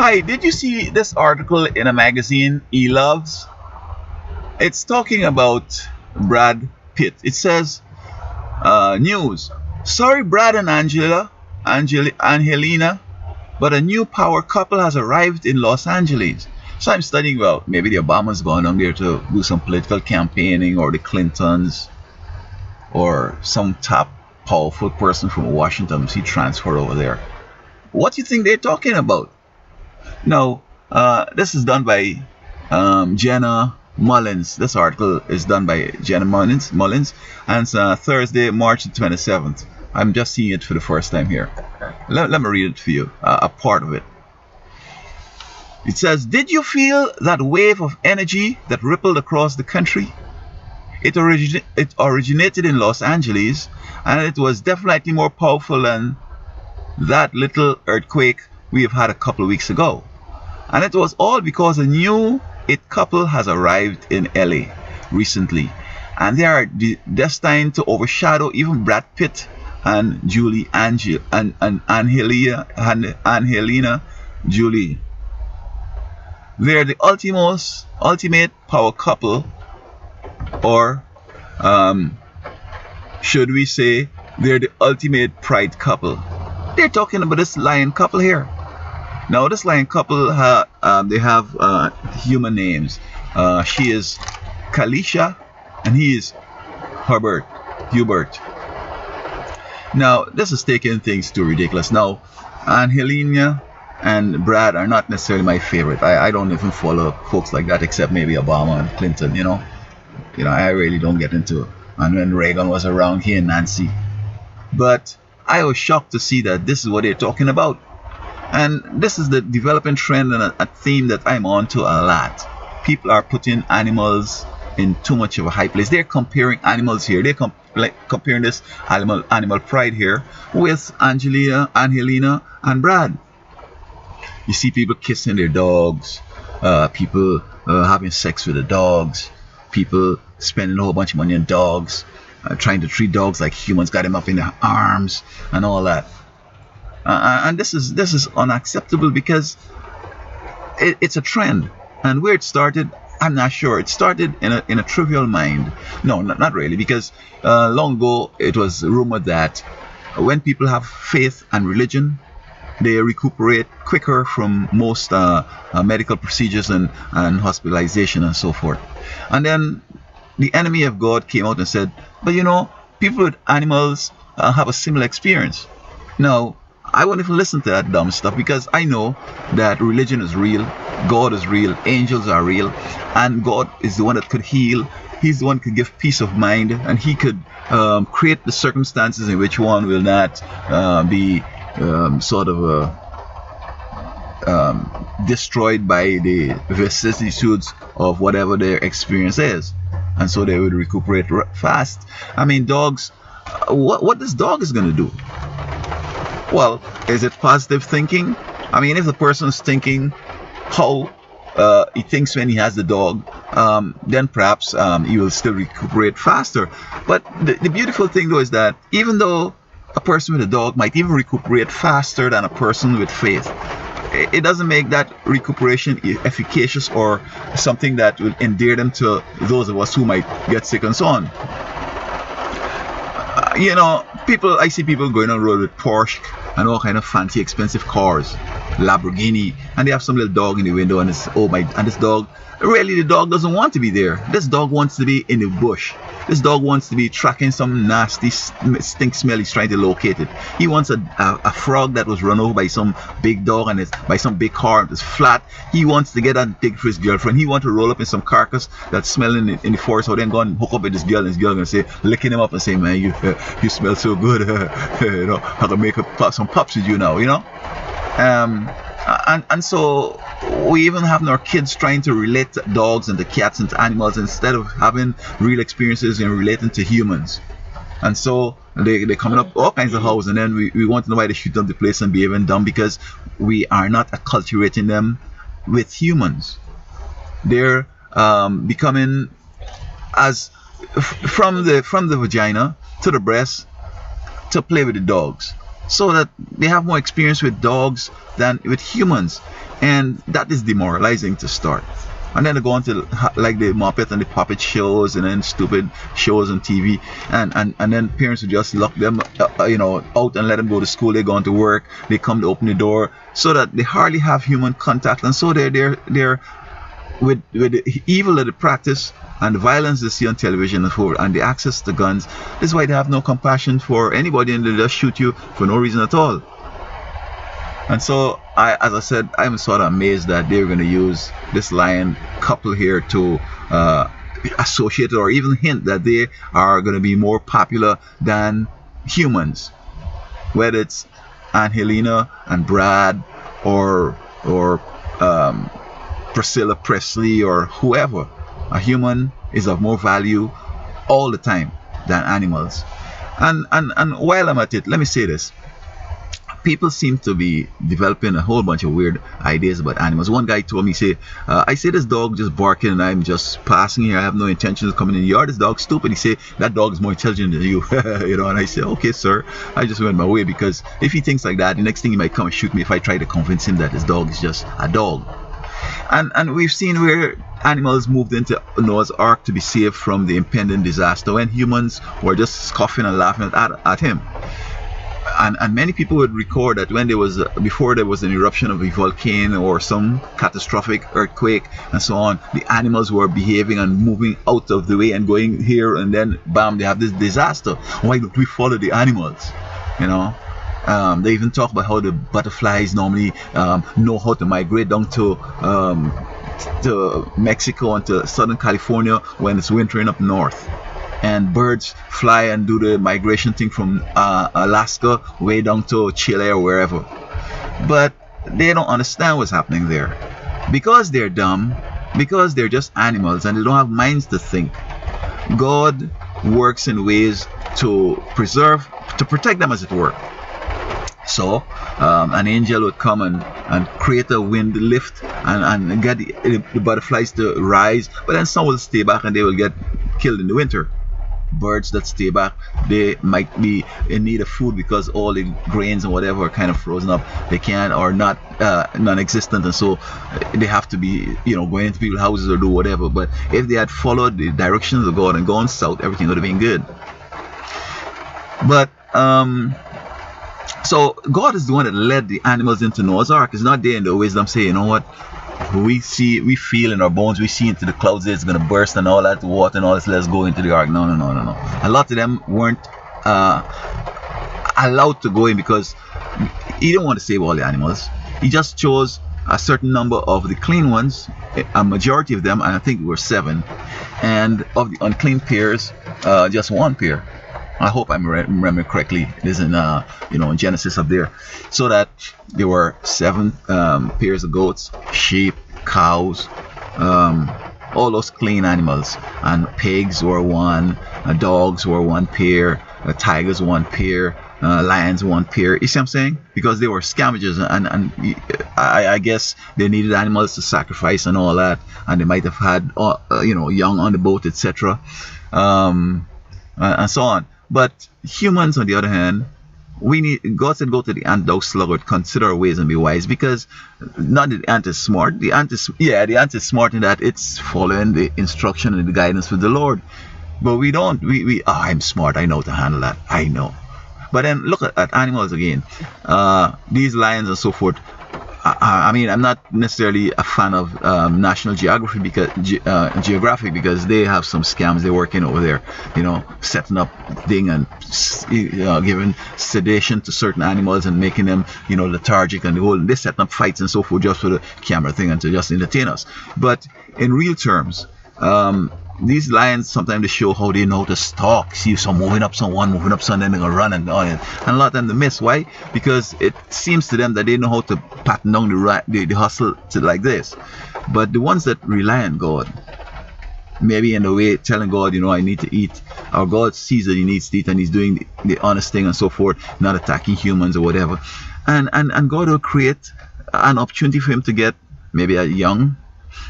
Hi, did you see this article in a magazine, E-Loves? It's talking about Brad Pitt. It says, news. Sorry, Brad and Angelina, but a new power couple has arrived in Los Angeles. So I'm studying, well, maybe the Obamas gone down there to do some political campaigning, or the Clintons, or some top powerful person from Washington. He transferred over there. What do you think they're talking about? Now, this is done by Jenna Mullins. This article is done by Jenna Mullins, and it's Thursday, March 27th. I'm just seeing it for the first time here. Let me read it for you, a part of it. It says, did you feel that wave of energy that rippled across the country? It originated in Los Angeles, and it was definitely more powerful than that little earthquake we have had a couple of weeks ago. And it was all because a new it couple has arrived in LA recently, and they are destined to overshadow even Brad Pitt and Angelina Jolie. They're the ultimate power couple, or should we say they're the ultimate pride couple. They're talking about this lion couple here. Now, this lion couple, they have human names. She is Kalisha, and he is Hubert. Now, this is taking things too ridiculous. Now, Angelina and Brad are not necessarily my favorite. I don't even follow folks like that, except maybe Obama and Clinton. You know, I really don't get into it. And when Reagan was around, he and Nancy. But I was shocked to see that this is what they're talking about. And this is the developing trend and a theme that I'm on to a lot. People are putting animals in too much of a high place. They're comparing animals here. They're comparing this animal pride here with Angelina, and Brad. You see people kissing their dogs, people having sex with the dogs, people spending a whole bunch of money on dogs, trying to treat dogs like humans, got them up in their arms and all that. And this is unacceptable, because it's a trend. And where it started, I'm not sure. It started in a trivial mind. No, not really, because long ago it was rumored that when people have faith and religion, they recuperate quicker from most medical procedures and hospitalization and so forth. And then the enemy of God came out and said, but people with animals have a similar experience. Now, I won't even listen to that dumb stuff, because I know that religion is real, God is real, angels are real, and God is the one that could heal. He's the one who could give peace of mind, and he could create the circumstances in which one will not be destroyed by the vicissitudes of whatever their experience is, and so they would recuperate fast. I mean, dogs, what this dog is going to do? Well, is it positive thinking? I mean, if the person is thinking how he thinks when he has the dog, then perhaps he will still recuperate faster. But the beautiful thing, though, is that even though a person with a dog might even recuperate faster than a person with faith, it doesn't make that recuperation efficacious or something that will endear them to those of us who might get sick and so on. I see people going on the road with Porsche and all kind of fancy expensive cars, Lamborghini, and they have some little dog in the window, and this dog, really, the dog doesn't want to be there. This dog wants to be in the bush. This dog wants to be tracking some nasty stink smell. He's trying to locate it. He wants a frog that was run over by some big dog and by some big car. It's flat. He wants to get that dig for his girlfriend. He wants to roll up in some carcass that's smelling in the forest, or then go and hook up with this girl, and this girl gonna say, licking him up and say, man, you smell so good. I can make some pups with you now. And so we even have our kids trying to relate to dogs and to cats and to animals, instead of having real experiences and relating to humans. And so they're coming up all kinds of houses, and then we want to know why they shoot up the place and behaving dumb, because we are not acculturating them with humans. They're becoming from the vagina to the breast to play with the dogs, so that they have more experience with dogs than with humans. and that is demoralizing to start. And then they go on to like the Muppet and the puppet shows, and then stupid shows on TV, and then parents would just lock them, out and let them go to school. They go on to work. They come to open the door, so that they hardly have human contact, and so they're with the evil that they practice and the violence they see on television and the access to guns. This is why they have no compassion for anybody, and they just shoot you for no reason at all. And so, as I said, I'm sort of amazed that they're going to use this lion couple here to associate or even hint that they are going to be more popular than humans, whether it's Angelina and Brad or Priscilla Presley or whoever. A human is of more value all the time than animals. And while I'm at it, let me say this. People seem to be developing a whole bunch of weird ideas about animals. One guy told me, I say this dog just barking and I'm just passing here. I have no intention of coming in the yard. This dog's stupid. He say, that dog is more intelligent than you. And I say, okay, sir. I just went my way, because if he thinks like that, the next thing he might come and shoot me if I try to convince him that his dog is just a dog. And we've seen where animals moved into Noah's Ark to be saved from the impending disaster, when humans were just scoffing and laughing at him. And many people would record that when before there was an eruption of a volcano or some catastrophic earthquake and so on, the animals were behaving and moving out of the way and going here, and then bam, they have this disaster. Why don't we follow the animals? They even talk about how the butterflies normally know how to migrate down to Mexico and to Southern California when it's wintering up north. And birds fly and do the migration thing from Alaska way down to Chile or wherever. But they don't understand what's happening there. Because they're dumb, because they're just animals and they don't have minds to think, God works in ways to protect them, as it were. So an angel would come and create a wind lift and get the butterflies to rise, but then some will stay back and they will get killed in the winter. Birds that stay back, they might be in need of food because all the grains and whatever are kind of frozen up. They can or not non-existent, and so they have to be going into people's houses or do whatever. But if they had followed the directions of God and gone south, everything would have been good. But so God is the one that led the animals into Noah's Ark. It's not there in the wisdom say, you know what, we feel in our bones, we see into the clouds that it's going to burst and all that, water and all this, let's go into the ark. No. A lot of them weren't allowed to go in because he didn't want to save all the animals. He just chose a certain number of the clean ones, a majority of them, and I think it were 7, and of the unclean pairs, just 1 pair. I hope I'm remembering correctly. It is in in Genesis up there. So that there were 7 pairs of goats, sheep, cows, all those clean animals, and pigs were 1, dogs were 1 pair, tigers 1 pair, lions 1 pair. You see what I'm saying? Because they were scavengers, and I guess they needed animals to sacrifice and all that, and they might have had young on the boat, etc. And so on. But humans, on the other hand, God said, go to the ant, thou sluggard, consider our ways and be wise. Because not that the ant is smart. The ant is smart in that it's following the instruction and the guidance with the Lord. But we don't. I'm smart. I know how to handle that. I know. But then look at animals again. These lions and so forth. I mean, I'm not necessarily a fan of National Geographic because they have some scams they're working over there, setting up thing and giving sedation to certain animals and making them, lethargic and the whole. They're setting up fights and so forth just for the camera thing and to just entertain us. But in real terms, these lions sometimes they show how they know how to stalk. See some moving up some, then they're gonna run and on it. And a lot of them they miss. Why? Because it seems to them that they know how to pattern down the hustle to like this. But the ones that rely on God, maybe in the way telling God, I need to eat, or God sees that he needs to eat and he's doing the honest thing and so forth, not attacking humans or whatever. And God will create an opportunity for him to get maybe a young,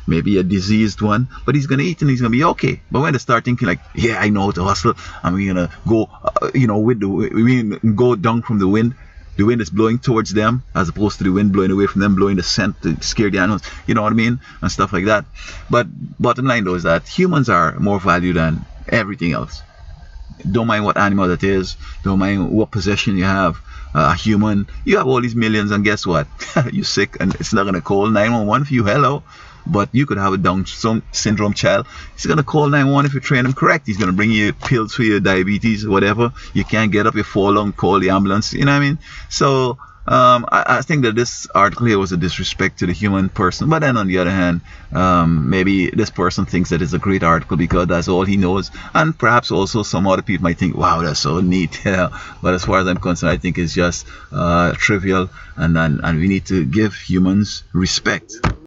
maybe a diseased one, but he's gonna eat and he's gonna be okay. But when they start thinking like, yeah, I know how to hustle, and we're gonna go, with the wind, go down from the wind, the wind is blowing towards them as opposed to the wind blowing away from them, blowing the scent to scare the animals, you know what I mean, and stuff like that. But bottom line though is that humans are more valued than everything else. Don't mind what animal that is, don't mind what possession you have. A human, you have all these millions, and guess what? You're sick and it's not gonna call 911 for you. Hello. But you could have a Down syndrome child. He's gonna call 911 if you train him correct. He's gonna bring you pills for your diabetes, whatever. You can't get up, you fall down, call the ambulance. You know what I mean? So I think that this article here was a disrespect to the human person. But then on the other hand, maybe this person thinks that it's a great article because that's all he knows. And perhaps also some other people might think, wow, that's so neat. Yeah. But as far as I'm concerned, I think it's just trivial, and we need to give humans respect.